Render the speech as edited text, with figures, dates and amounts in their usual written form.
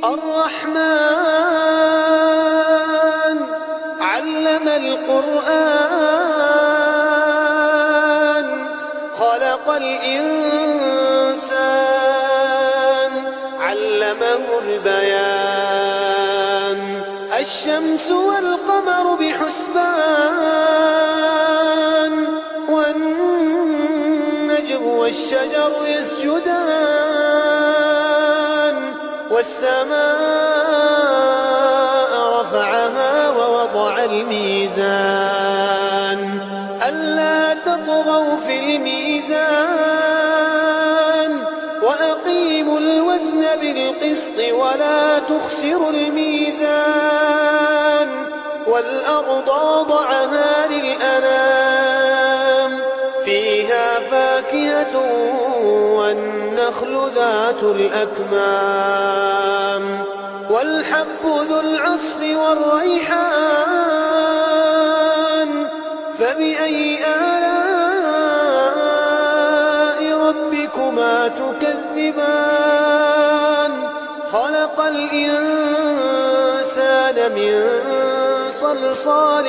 الرحمن علم القرآن خلق الإنسان علمه البيان الشمس والقمر بحسبان والنجم والشجر يسجدان والسماء رفعها ووضع الميزان ألا تطغوا في الميزان وأقيموا الوزن بالقسط ولا تخسروا الميزان والأرض وضعها للأنام فيها فاكهة والنخل ذات الأكمام والحب ذو العصف والريحان فبأي آلاء ربكما تكذبان خلق الإنسان من صلصال